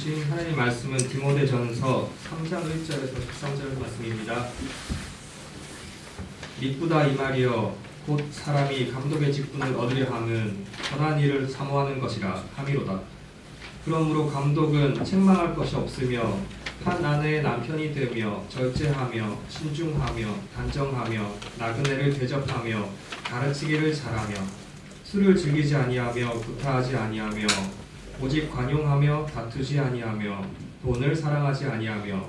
주신 하나님 말씀은 디모데전서 3장 1절에서 13절 말씀입니다. 미쁘다 이 말이여 곧 사람이 감독의 직분을 얻으려 함은 선한 일을 사모하는 것이라 함이로다. 그러므로 감독은 책망할 것이 없으며 한 아내의 남편이 되며 절제하며 신중하며 단정하며 나그네를 대접하며 가르치기를 잘하며 술을 즐기지 아니하며 구타하지 아니하며 오직 관용하며 다투지 아니하며 돈을 사랑하지 아니하며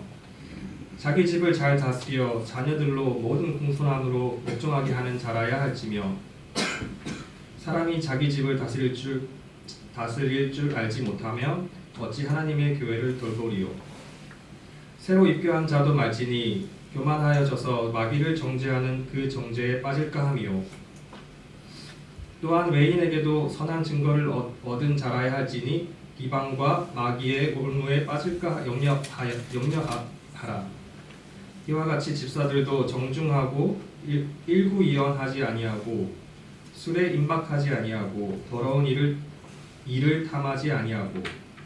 자기 집을 잘 다스려 자녀들로 모든 공손함으로 복종하게 하는 자라야 할지며 사람이 자기 집을 다스릴 줄 알지 못하면 어찌 하나님의 교회를 돌보리요. 새로 입교한 자도 말지니 교만하여져서 마귀를 정죄하는 그 정죄에 빠질까 함이요. 또한 외인에게도 선한 증거를 얻은 자라야 할지니 이방과 마귀의 올무에 빠질까 염려하라. 이와 같이 집사들도 정중하고 일구이연하지 아니하고 술에 임박하지 아니하고 더러운 일을 탐하지 아니하고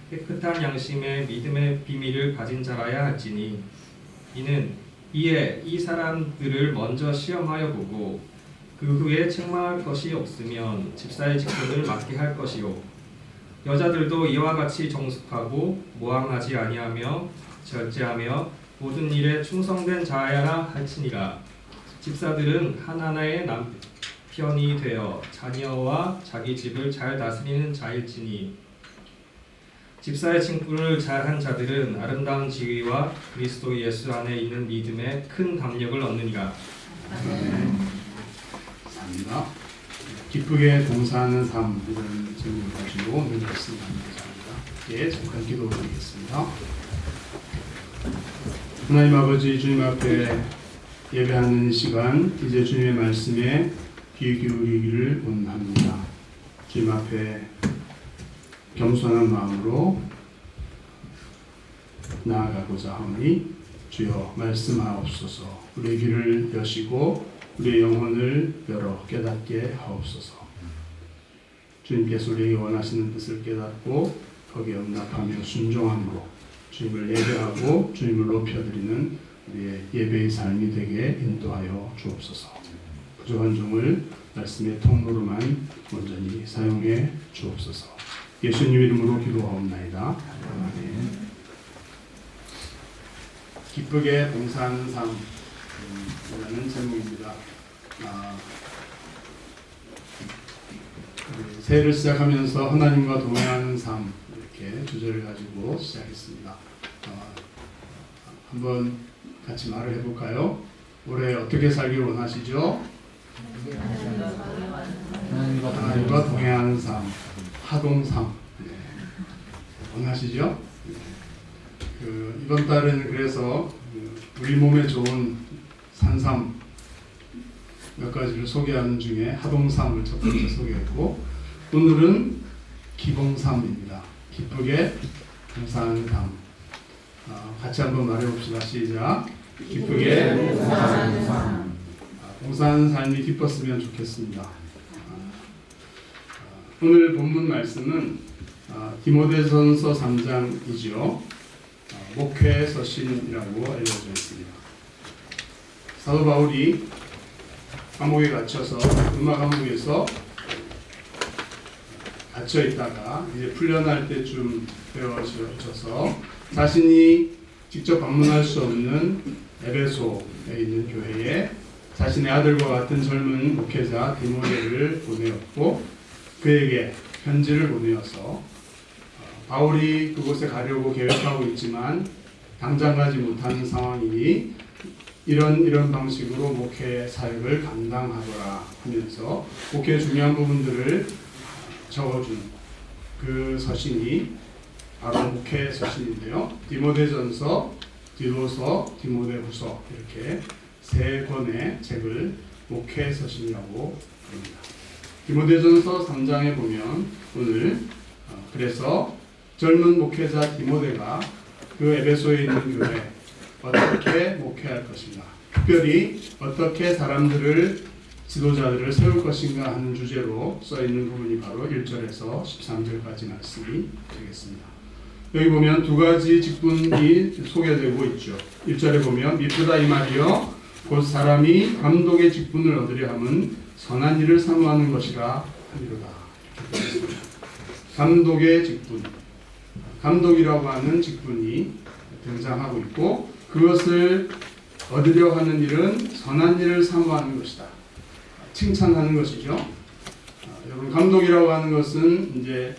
깨끗한 양심의 믿음의 비밀을 가진 자라야 할지니 이에 이 사람들을 먼저 시험하여 보고 그 후에 책망할 것이 없으면 집사의 직분을 맡게 할 것이요. 여자들도 이와 같이 정숙하고 모함하지 아니하며 절제하며 모든 일에 충성된 자야라 할지니라. 집사들은 하나의 남편이 되어 자녀와 자기 집을 잘 다스리는 자일지니 집사의 직분을 잘한 자들은 아름다운 지위와 그리스도 예수 안에 있는 믿음에 큰 담력을 얻느니라. 감사합니다. 기쁘게 봉사하는 삶 이런 제목을 가지고 오늘 말씀 나누고자 합니다. 예, 잠깐 기도 드리겠습니다. 하나님 아버지, 주님 앞에 예배하는 시간 이제 주님의 말씀에 귀 기울이기를 원합니다. 주님 앞에 겸손한 마음으로 나아가고자 하오니 주여 말씀하옵소서. 우리의 귀를 여시고 우리의 영혼을 열어 깨닫게 하옵소서. 주님께서 우리에게 원하시는 뜻을 깨닫고 거기에 응답하며 순종함으로 주님을 예배하고 주님을 높여드리는 우리의 예배의 삶이 되게 인도하여 주옵소서. 부족한 종을 말씀의 통로로만 온전히 사용해 주옵소서. 예수님 이름으로 기도하옵나이다. 아멘. 기쁘게 봉사하는 삶 라는 제목입니다. 새해를 시작하면서 하나님과 동행하는 삶 이렇게 주제를 가지고 시작했습니다. 한번 같이 말을 해볼까요? 올해 어떻게 살기를 원하시죠? 하나님과 동행하는 삶, 하동삶 원하시죠? 이번 달은 그래서 우리 몸에 좋은 산삼 몇 가지를 소개하는 중에 하동삼을 첫 번째 소개했고 오늘은 기봉삼입니다. 기쁘게 봉사하는 삶. 같이 한번 말해봅시다. 시작. 기쁘게 봉사하는 삶. 봉사하는 삶이 기뻤으면 좋겠습니다. 오늘 본문 말씀은 디모데전서 3장이지요. 목회 서신이라고 알려져 있습니다. 사도 바울이 감옥에 갇혀서 로마 감옥에서 갇혀 있다가 이제 풀려날 때쯤 되어져서 자신이 직접 방문할 수 없는 에베소에 있는 교회에 자신의 아들과 같은 젊은 목회자 디모데를 보내었고 그에게 편지를 보내어서 바울이 그곳에 가려고 계획하고 있지만 당장 가지 못하는 상황이니 이런 방식으로 목회 사역을 감당하거라 하면서 목회의 중요한 부분들을 적어준 그 서신이 바로 목회 서신인데요. 디모데전서, 디도서, 디모데후서 이렇게 세 권의 책을 목회 서신이라고 합니다. 디모데전서 3장에 보면 오늘 그래서 젊은 목회자 디모데가 그 에베소에 있는 교회 어떻게 목회할 것인가, 특별히 어떻게 사람들을 지도자들을 세울 것인가 하는 주제로 써있는 부분이 바로 1절에서 13절까지 말씀이 되겠습니다. 여기 보면 두 가지 직분이 소개되고 있죠. 1절에 보면 미쁘다 이 말이요 곧 사람이 감독의 직분을 얻으려 함은 선한 일을 사모하는 것이라 하리로다. 감독의 직분, 감독이라고 하는 직분이 등장하고 있고 그것을 얻으려 하는 일은 선한 일을 사모하는 것이다. 칭찬하는 것이죠. 여러분 감독이라고 하는 것은 이제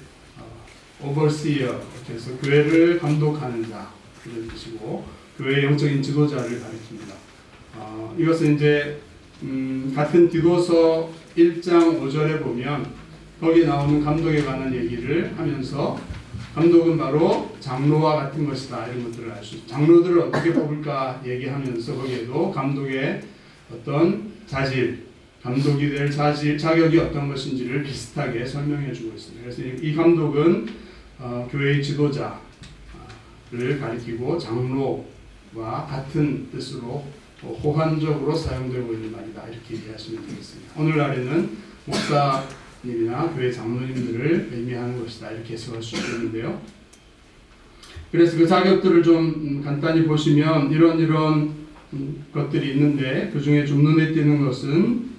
overseer, 그래서 교회를 감독하는 자 이런 뜻이고 교회의 영적인 지도자를 가리킵니다. 이것은 이제 같은 디도서 1장 5절에 보면 거기 나오는 감독에 관한 얘기를 하면서 감독은 바로 장로와 같은 것이다 이런 것들을 알 수 있습니다. 장로들을 어떻게 뽑을까 얘기하면서 거기에도 감독의 어떤 자질, 감독이 될 자격이 어떤 것인지를 비슷하게 설명해 주고 있습니다. 그래서 이 감독은 교회의 지도자를 가리키고 장로와 같은 뜻으로 호환적으로 사용되고 있는 말이다 이렇게 이해하시면 되겠습니다. 오늘날에는 목사님이나 교회 장로님들을 의미하는 것이다 이렇게 해석할 수 있는데요. 그래서 그 자격들을 좀 간단히 보시면 이런 것들이 있는데 그 중에 좀 눈에 띄는 것은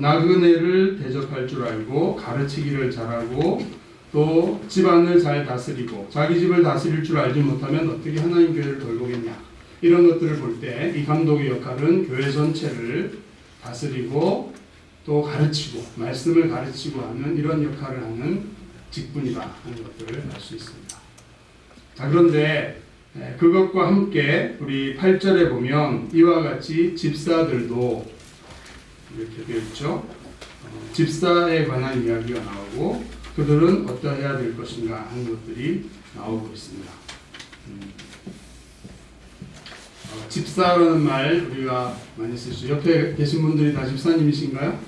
나그네를 대접할 줄 알고 가르치기를 잘하고 또 집안을 잘 다스리고 자기 집을 다스릴 줄 알지 못하면 어떻게 하나님 교회를 돌보겠냐 이런 것들을 볼 때 이 감독의 역할은 교회 전체를 다스리고 또 가르치고 말씀을 가르치고 하는 이런 역할을 하는 직분이다 하는 것들을 알 수 있습니다. 자 그런데 그것과 함께 우리 8절에 보면 이와 같이 집사들도 이렇게 되어 있죠. 집사에 관한 이야기가 나오고 그들은 어떠해야 될 것인가 하는 것들이 나오고 있습니다. 집사라는 말 우리가 많이 쓰죠. 옆에 계신 분들이 다 집사님이신가요?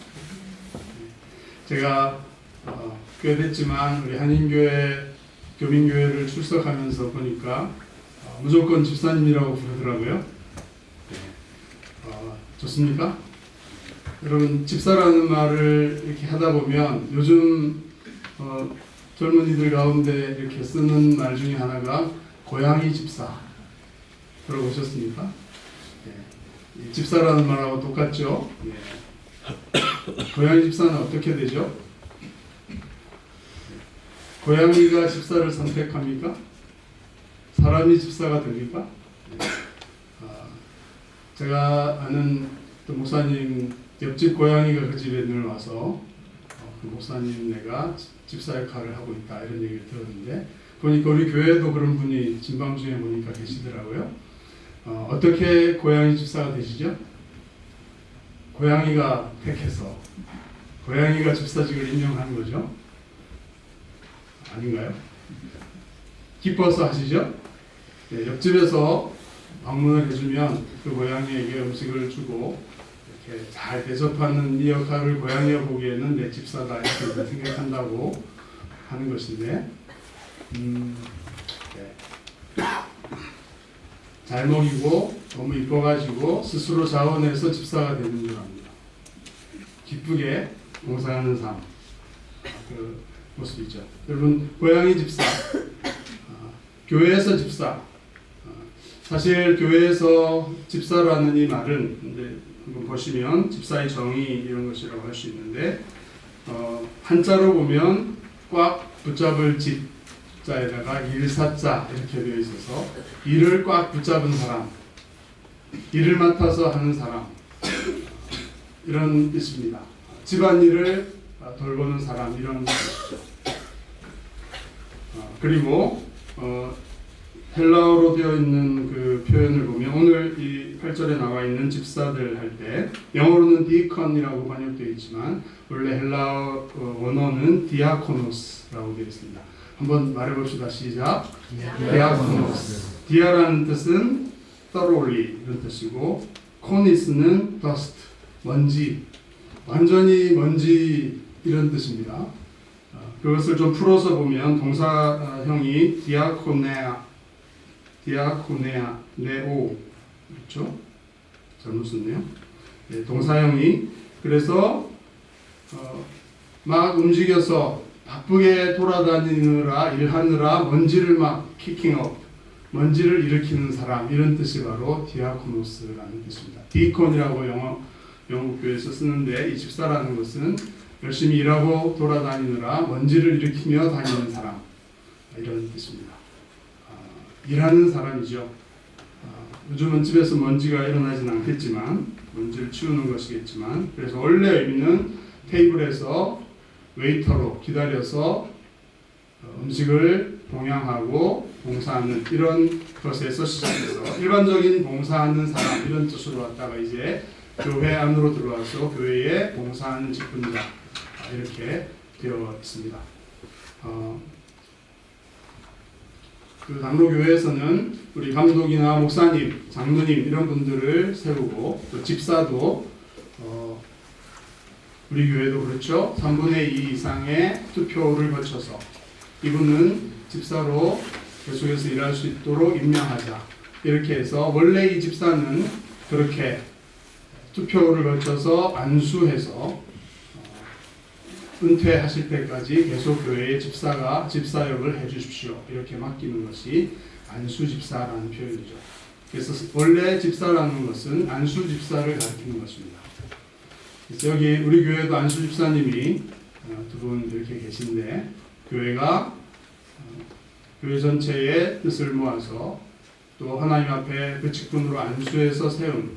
제가 꽤 됐지만 우리 한인교회 교민교회를 출석하면서 보니까 무조건 집사님이라고 부르더라고요. 좋습니까? 여러분 집사라는 말을 이렇게 하다 보면 요즘 젊은이들 가운데 이렇게 쓰는 말 중에 하나가 고양이 집사 들어보셨습니까? 네. 집사라는 말하고 똑같죠? 네. 고양이 집사는 어떻게 되죠? 고양이가 집사를 선택합니까? 사람이 집사가 됩니까? 네. 제가 아는 또 목사님 옆집 고양이가 그 집에 늘 와서 그 목사님네가 집사 역할을 하고 있다 이런 얘기를 들었는데 보니까 우리 교회도 그런 분이 진방 중에 보니까 계시더라고요. 어떻게 고양이 집사가 되시죠? 고양이가 택해서 고양이가 집사직을 임명하는 거죠. 아닌가요? 기뻐서 하시죠? 네, 옆집에서 방문을 해주면 그 고양이에게 음식을 주고 이렇게 잘 대접하는 이 역할을 고양이가 보기에는 내 집사다 이렇게 생각한다고 하는 것인데 네. 잘 먹이고 너무 이뻐가지고 스스로 자원해서 집사가 되는 줄 압니다. 기쁘게 봉사하는 삶 그 모습이죠. 여러분 고양이 집사 교회에서 집사 사실 교회에서 집사라는 이 말은 근데 한번 보시면 집사의 정의 이런 것이라고 할 수 있는데 한자로 보면 꽉 붙잡을 집자에다가 일사자 이렇게 되어 있어서 일을 꽉 붙잡은 사람, 일을 맡아서 하는 사람 이런 뜻입니다. 집안일을 돌보는 사람 이런 뜻이죠. 그리고 헬라어로 되어 있는 그 표현을 보면 오늘 이 8절에 나와 있는 집사들 할 때 영어로는 디컨이라고 번역되어 있지만 원래 헬라어 원어는 디아코노스라고 되어 있습니다. 한번 말해봅시다. 시작. 디아코노스. 디아라는 뜻은 thoroughly 이런 뜻이고 코니스는 dust, 먼지, 완전히 먼지 이런 뜻입니다. 그것을 좀 풀어서 보면 동사형이 디아코네아, 네오 그렇죠? 잘못 썼네요. 네, 동사형이 그래서 막 움직여서 바쁘게 돌아다니느라 일하느라 먼지를 막 키킹업, 먼지를 일으키는 사람, 이런 뜻이 바로 디아코노스라는 뜻입니다. 디콘이라고 영국 교회에서 쓰는데, 이 집사라는 것은 열심히 일하고 돌아다니느라 먼지를 일으키며 다니는 사람, 이런 뜻입니다. 일하는 사람이죠. 요즘은 집에서 먼지가 일어나진 않겠지만, 먼지를 치우는 것이겠지만, 그래서 원래 의미는 테이블에서 웨이터로 기다려서 음식을 봉양하고 봉사하는 이런 것에서 시작해서 일반적인 봉사하는 사람, 이런 뜻으로 왔다가 이제 교회 안으로 들어와서 교회에 봉사하는 직분자, 이렇게 되어 있습니다. 그 장로교회에서는 우리 감독이나 목사님, 장로님 이런 분들을 세우고, 또 집사도 우리 교회도 그렇죠. 3분의 2 이상의 투표를 거쳐서 이분은 집사로 계속해서 일할 수 있도록 임명하자, 이렇게 해서 원래 이 집사는 그렇게 투표를 거쳐서 안수해서 은퇴하실 때까지 계속 교회의 집사역을 해주십시오, 이렇게 맡기는 것이 안수집사라는 표현이죠. 그래서 원래 집사라는 것은 안수집사를 가리키는 것입니다. 그래서 여기 우리 교회도 안수집사님이 두 분 이렇게 계신데, 교회가 교회 전체의 뜻을 모아서 또 하나님 앞에 그 직분으로 안수해서 세운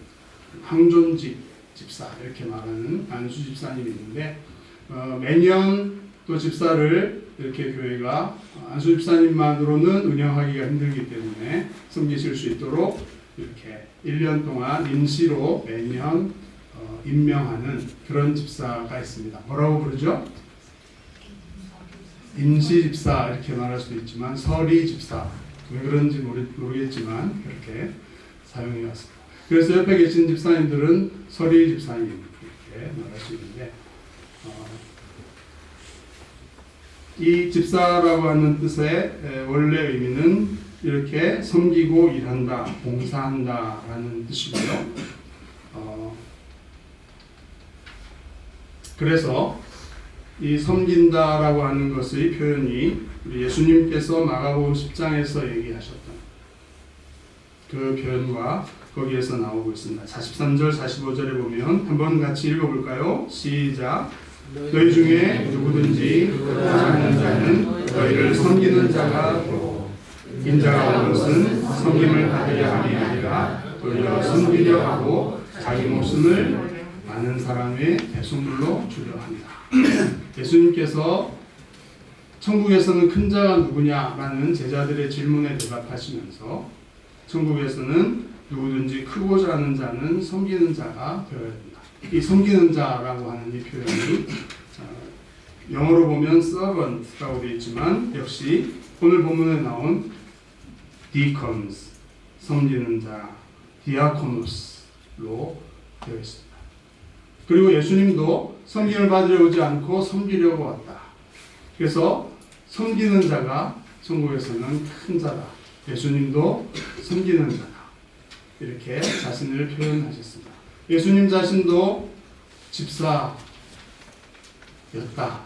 항존직 집사, 이렇게 말하는 안수집사님이 있는데, 매년 또 집사를 이렇게 교회가 안수집사님만으로는 운영하기가 힘들기 때문에 섬기실 수 있도록 이렇게 1년 동안 임시로 매년 임명하는 그런 집사가 있습니다. 뭐라고 부르죠? 임시 집사, 이렇게 말할 수도 있지만 서리 집사, 왜 그런지 모르겠지만 그렇게 사용해 왔습니다. 그래서 옆에 계신 집사님들은 서리 집사님, 이렇게 말할 수 있는데, 이 집사라고 하는 뜻의 원래 의미는 이렇게 섬기고 일한다, 봉사한다 라는 뜻이고요. 그래서 이 섬긴다라고 하는 것의 표현이 우리 예수님께서 마가복음 10장에서 얘기하셨던 그 표현과 거기에서 나오고 있습니다. 43절, 45절에 보면 한번 같이 읽어볼까요? 시작. 너희 중에 누구든지 하는 자는 너희를 섬기는 자가 되고, 인자가 온 것은 섬김을 받으려 함이 아니라 도리어 섬기려 하고 자기 목숨을 많은 사람의 대속물로 주려 합니다. 예수님께서 천국에서는 큰 자가 누구냐라는 제자들의 질문에 대답하시면서 천국에서는 누구든지 크고자 하는 자는 섬기는 자가 되어야 된다. 이 섬기는 자라고 하는 이 표현이 영어로 보면 servant라고 되어 있지만 역시 오늘 본문에 나온 deacons, 섬기는 자, diakonos로 되어 있습니다. 그리고 예수님도 섬김을 받으려 오지 않고 섬기려고 왔다. 그래서 섬기는 자가 천국에서는 큰 자다. 예수님도 섬기는 자다. 이렇게 자신을 표현하셨습니다. 예수님 자신도 집사였다,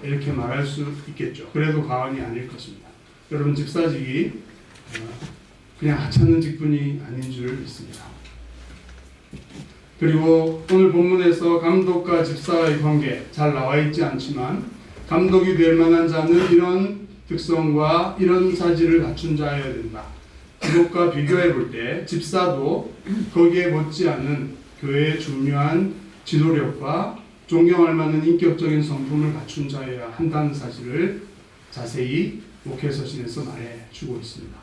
이렇게 말할 수 있겠죠. 그래도 과언이 아닐 것입니다. 여러분, 집사직이 그냥 하찮은 직분이 아닌 줄 믿습니다. 그리고 오늘 본문에서 감독과 집사의 관계 잘 나와 있지 않지만, 감독이 될 만한 자는 이런 특성과 이런 자질을 갖춘 자여야 된다. 그것과 비교해 볼 때 집사도 거기에 못지않은 교회의 중요한 지도력과 존경할 만한 인격적인 성품을 갖춘 자여야 한다는 사실을 자세히 목회서신에서 말해주고 있습니다.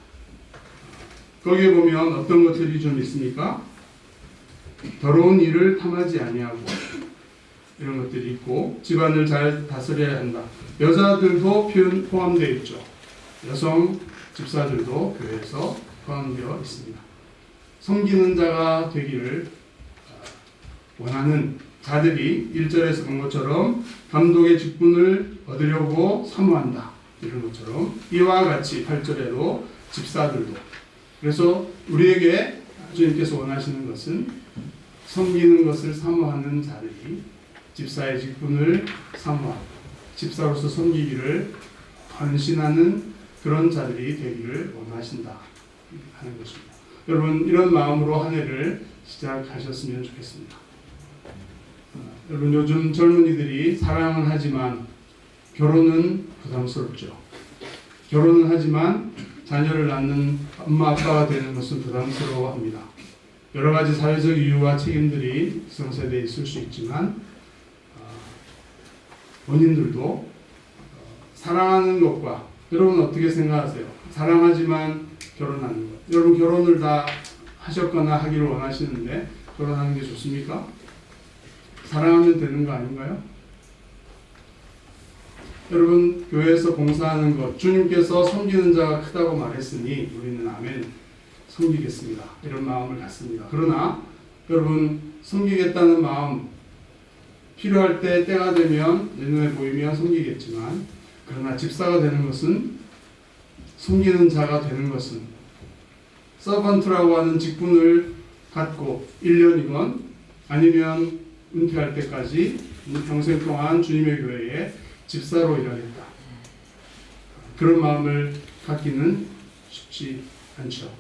거기에 보면 어떤 것들이 좀 있습니까? 더러운 일을 탐하지 아니하고 이런 것들이 있고, 집안을 잘 다스려야 한다. 여자들도 포함되어 있죠. 여성 집사들도 교회에서 포함되어 있습니다. 섬기는 자가 되기를 원하는 자들이 1절에서 본 것처럼 감독의 직분을 얻으려고 사모한다, 이런 것처럼 이와 같이 8절에도 집사들도, 그래서 우리에게 주님께서 원하시는 것은 섬기는 것을 사모하는 자들이 집사의 직분을 사모하고 집사로서 섬기기를 헌신하는 그런 자들이 되기를 원하신다 하는 것입니다. 여러분 이런 마음으로 한 해를 시작하셨으면 좋겠습니다. 여러분 요즘 젊은이들이 사랑은 하지만 결혼은 부담스럽죠. 결혼은 하지만 자녀를 낳는 엄마 아빠가 되는 것은 부담스러워합니다. 여러 가지 사회적 이유와 책임들이 성세대에 있을 수 있지만 본인들도 사랑하는 것과 여러분 어떻게 생각하세요? 사랑하지만 결혼하는 것. 여러분 결혼을 다 하셨거나 하기를 원하시는데 결혼하는 게 좋습니까? 사랑하면 되는 거 아닌가요? 여러분 교회에서 봉사하는 것 주님께서 섬기는 자가 크다고 말했으니 우리는 아멘 섬기겠습니다. 이런 마음을 갖습니다. 그러나 여러분 섬기겠다는 마음 필요할 때 때가 되면 내 눈에 보이면 섬기겠지만 그러나 집사가 되는 것은 섬기는 자가 되는 것은 서번트라고 하는 직분을 갖고 1년이건 아니면 은퇴할 때까지 평생 동안 주님의 교회에 집사로 일하겠다. 그런 마음을 갖기는 쉽지 않죠.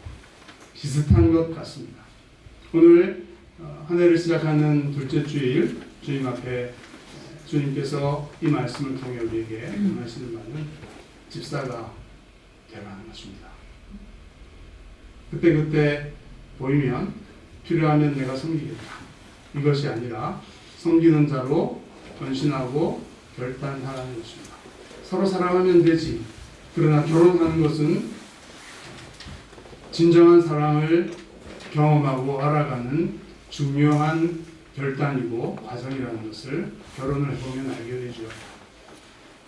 비슷한 것 같습니다. 오늘 한 해를 시작하는 둘째 주일 주님 앞에 주님께서 이 말씀을 통해 우리에게 원하시는 바는 집사가 되라는 것입니다. 그때 보이면 필요하면 내가 섬기겠다. 이것이 아니라 섬기는 자로 헌신하고 결단하라는 것입니다. 서로 사랑하면 되지. 그러나 결혼하는 것은 진정한 사랑을 경험하고 알아가는 중요한 결단이고 과정이라는 것을 결혼을 해보면 알게 되죠.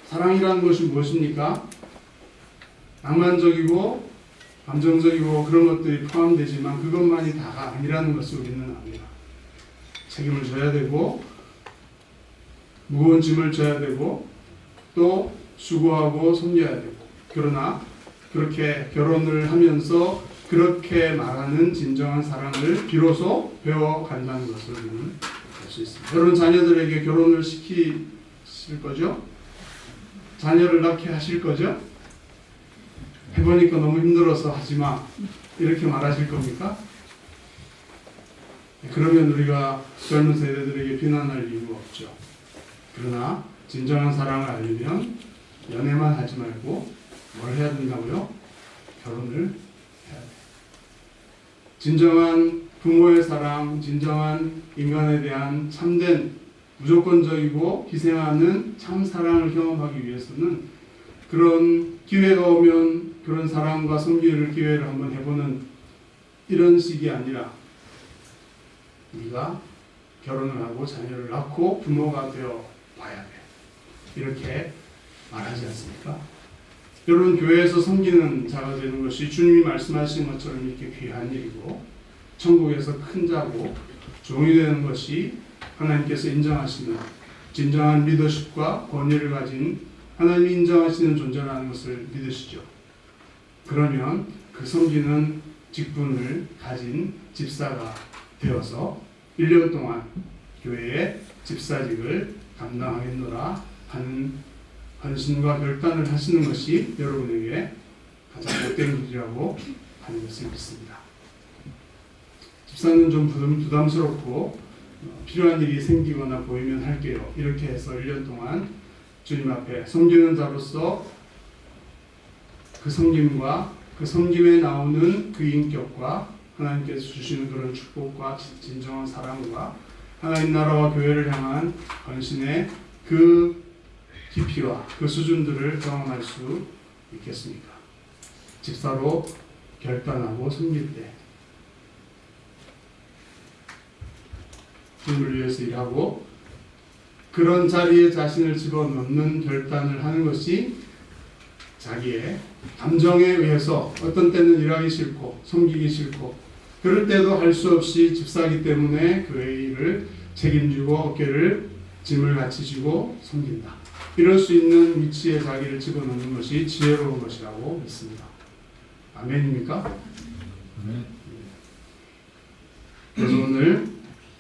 사랑이라는 것이 무엇입니까? 낭만적이고 감정적이고 그런 것들이 포함되지만 그것만이 다가 아니라는 것을 우리는 압니다. 책임을 져야 되고 무거운 짐을 져야 되고 또 수고하고 섬겨야 되고 그러나 그렇게 결혼을 하면서 그렇게 말하는 진정한 사랑을 비로소 배워간다는 것을 우리는 알 수 있습니다. 여러분 자녀들에게 결혼을 시키실 거죠? 자녀를 낳게 하실 거죠? 해보니까 너무 힘들어서 하지마 이렇게 말하실 겁니까? 그러면 우리가 젊은 세대들에게 비난할 이유가 없죠. 그러나 진정한 사랑을 알려면 연애만 하지 말고 뭘 해야 된다고요? 결혼을 해야 돼요. 진정한 부모의 사랑, 진정한 인간에 대한 참된 무조건적이고 희생하는 참 사랑을 경험하기 위해서는 그런 기회가 오면 그런 사랑과 섬기를 기회를 한번 해보는 이런 식이 아니라 네가 결혼을 하고 자녀를 낳고 부모가 되어 봐야 돼. 이렇게 말하지 않습니까? 여러분 교회에서 섬기는 자가 되는 것이 주님이 말씀하신 것처럼 이렇게 귀한 일이고 천국에서 큰 자고 종이 되는 것이 하나님께서 인정하시는 진정한 리더십과 권위를 가진 하나님이 인정하시는 존재라는 것을 믿으시죠. 그러면 그 섬기는 직분을 가진 집사가 되어서 1년 동안 교회의 집사직을 감당하겠노라 하는 헌신과 결단을 하시는 것이 여러분에게 가장 못된 길이라고 하는 것을 믿습니다. 집사는 좀 부담스럽고 필요한 일이 생기거나 보이면 할게요. 이렇게 해서 1년 동안 주님 앞에 섬기는 자로서 그 섬김과 그 섬김에 나오는 그 인격과 하나님께서 주시는 그런 축복과 진정한 사랑과 하나님 나라와 교회를 향한 헌신의 그 깊이와 그 수준들을 경험할 수 있겠습니까? 집사로 결단하고 섬길 때 주님을 위해서 일하고 그런 자리에 자신을 집어넣는 결단을 하는 것이 자기의 감정에 의해서 어떤 때는 일하기 싫고 섬기기 싫고 그럴 때도 할 수 없이 집사기 때문에 교회의 일을 책임지고 어깨를 짐을 같이 지고 섬긴다. 이럴 수 있는 위치에 자기를 집어넣는 것이 지혜로운 것이라고 믿습니다. 아멘입니까? 아멘. 그래서 오늘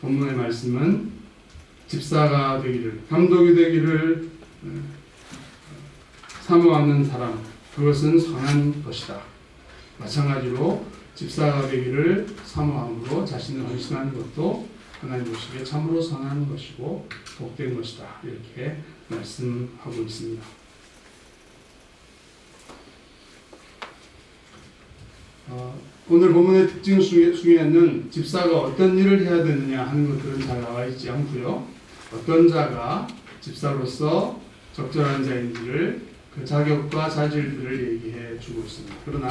본문의 말씀은 집사가 되기를 감독이 되기를 사모하는 사람, 그것은 선한 것이다. 마찬가지로 집사가 되기를 사모함으로 자신을 헌신하는 것도 하나님 보시기에 참으로 선한 것이고 복된 것이다. 이렇게 말씀하고 있습니다. 오늘 본문의 특징 중에는 집사가 어떤 일을 해야 되느냐 하는 것들은 잘 나와 있지 않고요. 어떤 자가 집사로서 적절한 자인지를 그 자격과 자질들을 얘기해 주고 있습니다. 그러나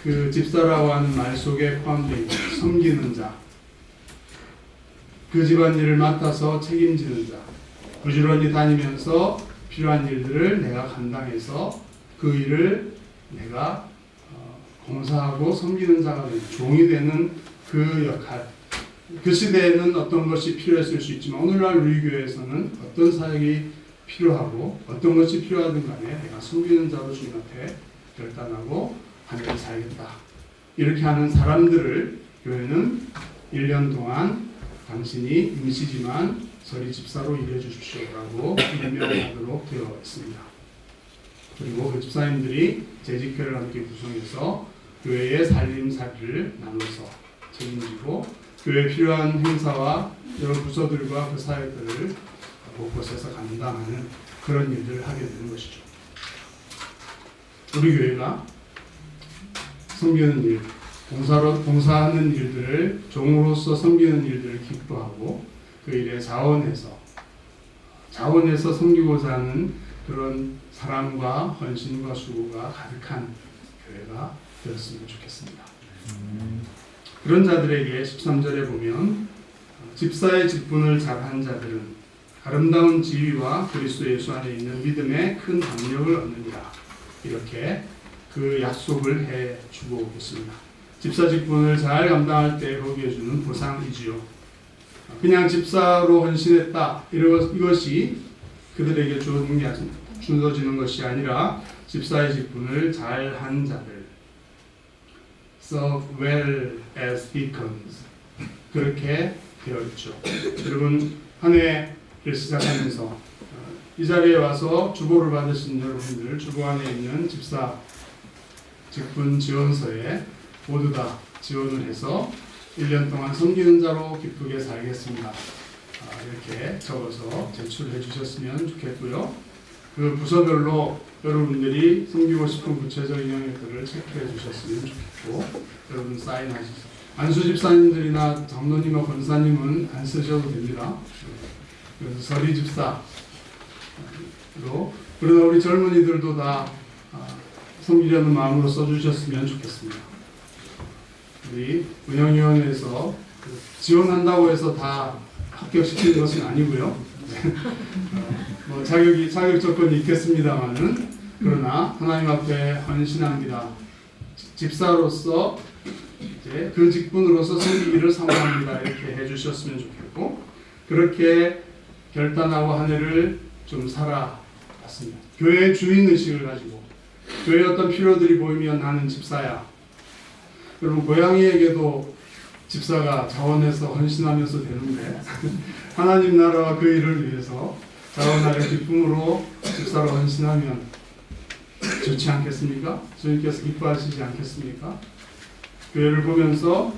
그 집사라고 하는 말 속에 포함되어 있는 섬기는 자, 그 집안일을 맡아서 책임지는 자, 부지런히 다니면서 필요한 일들을 내가 감당해서 그 일을 내가 봉사하고 섬기는 자가 되는, 종이 되는 그 역할. 그 시대에는 어떤 것이 필요했을 수 있지만 오늘날 우리 교회에서는 어떤 사역이 필요하고 어떤 것이 필요하든 간에 내가 섬기는 자로 주님 앞에 결단하고 하나님 살겠다. 이렇게 하는 사람들을 교회는 1년 동안 당신이 임시지만 저리 집사로 일해 주십시오라고 임명하도록 되어 있습니다. 그리고 그 집사님들이 재직회를 함께 구성해서 교회의 살림살이를 나눠서 책임지고 교회에 필요한 행사와 여러 부서들과 그 사역들을 곳곳에서 감당하는 그런 일들을 하게 되는 것이죠. 우리 교회가 섬기는 일, 봉사하는 일들을 종으로서 섬기는 일들을 기뻐하고 그 일에 자원해서 섬기고자 하는 그런 사랑과 헌신과 수고가 가득한 교회가 되었으면 좋겠습니다. 그런 자들에게 13절에 보면 집사의 직분을 잘한 자들은 아름다운 지위와 그리스도 예수 안에 있는 믿음의 큰 담력을 얻느니라. 이렇게 그 약속을 해주고 있습니다. 집사 직분을 잘 감당할 때 거기에 주는 보상이지요. 그냥 집사로 헌신했다 이것이 그들에게 주어지는 것이 아니라 집사의 직분을 잘한 자들, serve well as deacons, 그렇게 되어 있죠. 여러분 한 해를 시작하면서 이 자리에 와서 주보를 받으신 여러분들, 주보 안에 있는 집사 직분 지원서에 모두 다 지원을 해서 1년 동안 섬기는 자로 기쁘게 살겠습니다. 이렇게 적어서 제출해 주셨으면 좋겠고요. 그 부서별로 여러분들이 섬기고 싶은 구체적인 영역들을 체크해 주셨으면 좋겠고, 여러분 사인하시죠. 안수 집사님들이나 장로님과 권사님은 안 쓰셔도 됩니다. 그래서 서리 집사로, 그러나 우리 젊은이들도 다 섬기려는 마음으로 써주셨으면 좋겠습니다. 우리 운영위원회에서 지원한다고 해서 다 합격시키는 것은 아니고요. 뭐 자격 조건이 있겠습니다만은, 그러나 하나님 앞에 헌신합니다. 집사로서 이제 그 직분으로서 섬기기를 사모합니다. 이렇게 해주셨으면 좋겠고, 그렇게 결단하고 한 해를 좀 살아봤습니다. 교회의 주인 의식을 가지고 교회의 어떤 필요들이 보이면 나는 집사야. 여러분 고양이에게도 집사가 자원해서 헌신하면서 되는데 하나님 나라와 그 일을 위해서 자원하여 기쁨으로 집사로 헌신하면 좋지 않겠습니까? 주님께서 기뻐하시지 않겠습니까? 교회를 보면서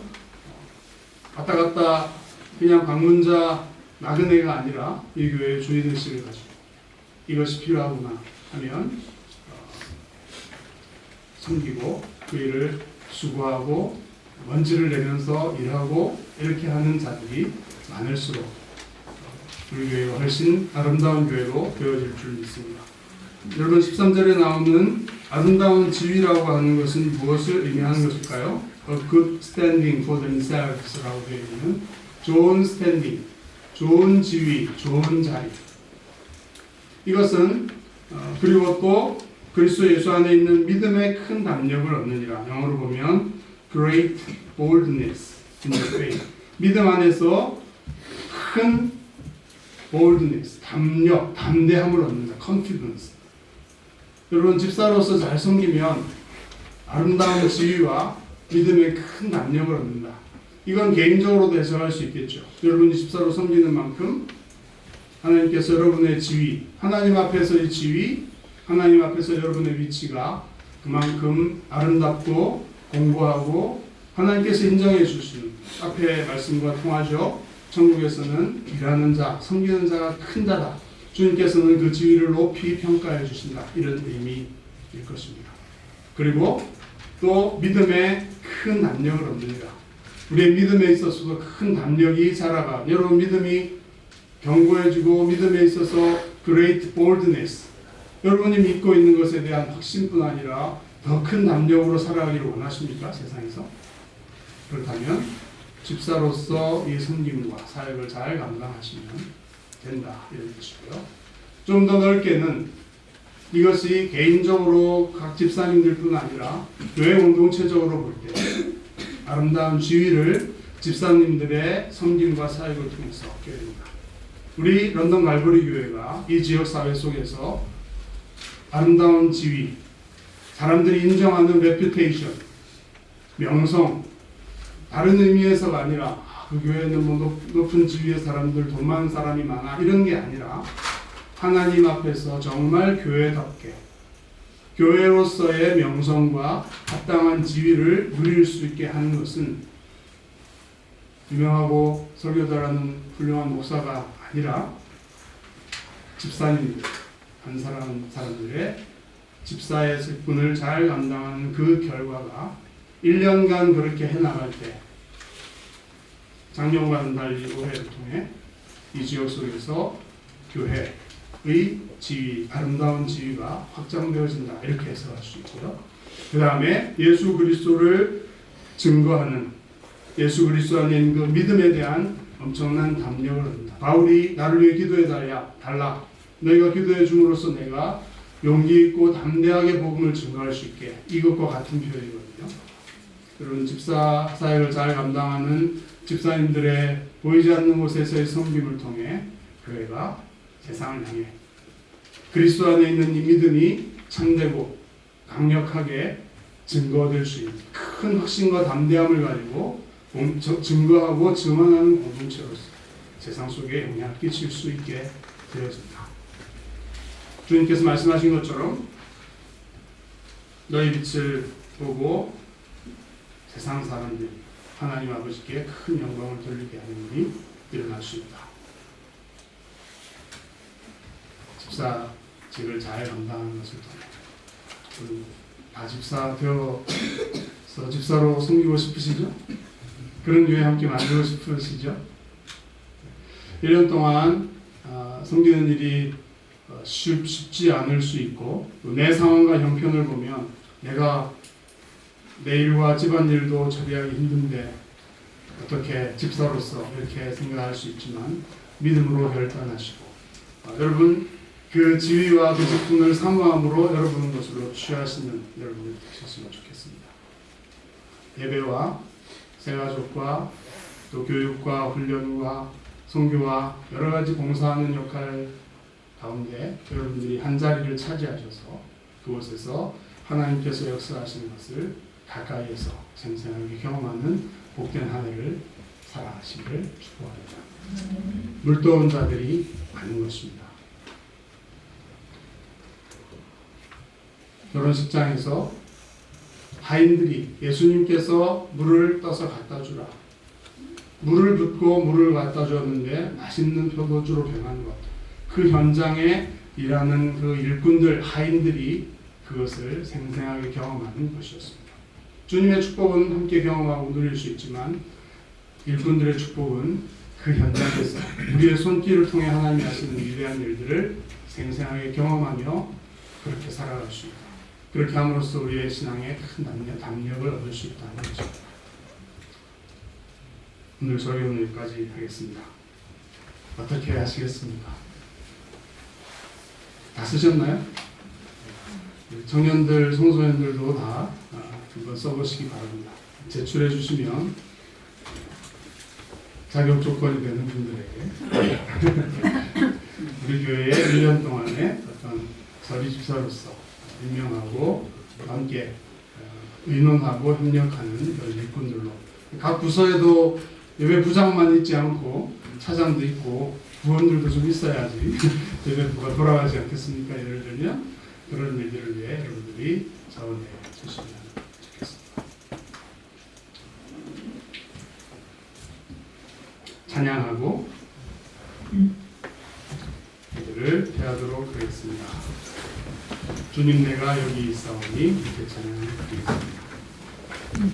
왔다 갔다 그냥 방문자 나그네가 아니라 이 교회의 주인의식을 가지고 이것이 필요하구나 하면 섬기고 그 일을 수고하고 먼지를 내면서 일하고 이렇게 하는 자들이 많을수록 우리 교회가 훨씬 아름다운 교회로 되어질 줄 믿습니다. 여러분 13절에 나오는 아름다운 지위라고 하는 것은 무엇을 의미하는 것일까요? A good standing for themselves라고 되어 있는 좋은 스탠딩, 좋은 지위, 좋은 자리. 이것은 그리고 또 그리스도 예수 안에 있는 믿음의 큰 담력을 얻느니라. 영어로 보면 great boldness in the faith. 믿음 안에서 큰 boldness, 담력, 담대함을 얻는다. confidence. 여러분 집사로서 잘 섬기면 아름다운 지위와 믿음의 큰 담력을 얻는다. 이건 개인적으로도 해석할 수 있겠죠. 여러분이 집사로 섬기는 만큼 하나님께서 여러분의 지위, 하나님 앞에서의 지위, 하나님 앞에서 여러분의 위치가 그만큼 아름답고 공고하고 하나님께서 인정해 주시는 앞에 말씀과 통하죠. 천국에서는 일하는 자, 섬기는 자가 큰 자다. 주님께서는 그 지위를 높이 평가해 주신다. 이런 의미일 것입니다. 그리고 또 믿음에 큰 담력을 얻느니라. 우리의 믿음에 있어서도 큰 담력이 자라가 여러분 믿음이 견고해지고 믿음에 있어서 great boldness 여러분이 믿고 있는 것에 대한 확신뿐 아니라 더 큰 담력으로 살아가기를 원하십니까? 세상에서? 그렇다면 집사로서 이 섬김과 사역을 잘 감당하시면 된다 이런 것이고요. 좀 더 넓게는 이것이 개인적으로 각 집사님들뿐 아니라 교회 공동체적으로 볼 때 아름다운 지위를 집사님들의 섬김과 사역을 통해서 얻게 됩니다. 우리 런던 갈보리 교회가 이 지역 사회 속에서 아름다운 지위, 사람들이 인정하는 레퓨테이션, 명성, 다른 의미에서가 아니라 그 교회는 뭐 높은 지위의 사람들, 돈 많은 사람이 많아 이런 게 아니라 하나님 앞에서 정말 교회답게 교회로서의 명성과 합당한 지위를 누릴 수 있게 하는 것은 유명하고 설교자라는 훌륭한 목사가 아니라 집사님들, 한 사람들의 집사의 직분을 잘 감당하는 그 결과가 1년간 그렇게 해나갈 때 작년과는 달리 올해를 통해 이 지역 속에서 교회의 지위, 아름다운 지위가 확장되어진다 이렇게 해석할 수 있고요. 그 다음에 예수 그리스도를 증거하는 예수 그리스도 안에 있는 그 믿음에 대한 엄청난 담력을 얻는다. 바울이 나를 위해 기도해 달라. 너희가 기도해 줌으로써 내가 용기 있고 담대하게 복음을 증거할 수 있게 이것과 같은 표현이거든요. 여러분 집사 사역을 잘 감당하는 집사님들의 보이지 않는 곳에서의 섬김을 통해 교회가 세상을 향해 그리스도 안에 있는 이 믿음이 참되고 강력하게 증거될 수 있는 큰 확신과 담대함을 가지고 증거하고 증언하는 공동체로서 세상 속에 영향을 끼칠 수 있게 되어진다. 주님께서 말씀하신 것처럼 너희 빛을 보고 세상 사람들이 하나님 아버지께 큰 영광을 돌리게 하는 일이 일어날 수 있다. 집사직을 잘 감당하는 것을 통해 다 집사 되어서 집사로 섬기고 싶으시죠? 그런 교회 함께 만들고 싶으시죠? 1년 동안 섬기는 일이 쉽지 않을 수 있고 내 상황과 형편을 보면 내가 내 일과 집안일도 처리하기 힘든데 어떻게 집사로서 이렇게 생각할 수 있지만 믿음으로 결단하시고 여러분 그 지위와 그 직분을 사모함으로 여러분은 것으로 취하시는 여러분이 되셨으면 좋겠습니다. 예배와 새가족과 또 교육과 훈련과 선교와 여러 가지 봉사하는 역할 가운데 여러분들이 한 자리를 차지하셔서 그곳에서 하나님께서 역사하시는 것을 가까이에서 생생하게 경험하는 복된 한 해를 살아가시기를 축복합니다. 물도온 자들이 많은 것입니다. 결혼식장에서 하인들이 예수님께서 물을 떠서 갖다 주라. 물을 붓고 물을 갖다 줬는데 맛있는 포도주로 변한 것. 그 현장에 일하는 그 일꾼들, 하인들이 그것을 생생하게 경험하는 것이었습니다. 주님의 축복은 함께 경험하고 누릴 수 있지만 일꾼들의 축복은 그 현장에서 우리의 손길을 통해 하나님이 하시는 위대한 일들을 생생하게 경험하며 그렇게 살아갈 수 있다. 그렇게 함으로써 우리의 신앙에 큰 담력을 얻을 수 있다는 거죠. 오늘 설교는 여기까지 하겠습니다. 어떻게 하시겠습니까? 다 쓰셨나요? 청년들, 청소년들도 다 한번 써보시기 바랍니다. 제출해 주시면 자격 조건이 되는 분들에게 우리 교회에 1년 동안에 어떤 서리 집사로서 임명하고 함께 의논하고 협력하는 일꾼들로 각 부서에도 예배 부장만 있지 않고 차장도 있고 부원들도 좀 있어야지 예배부가 돌아가지 않겠습니까? 예를 들면 그런 일들을 위해 여러분들이 자원해 주시면 좋겠습니다. 찬양하고 기도를 대하도록 하겠습니다. 주님 내가 여기 있사오니 이렇게 찬양하겠습니다.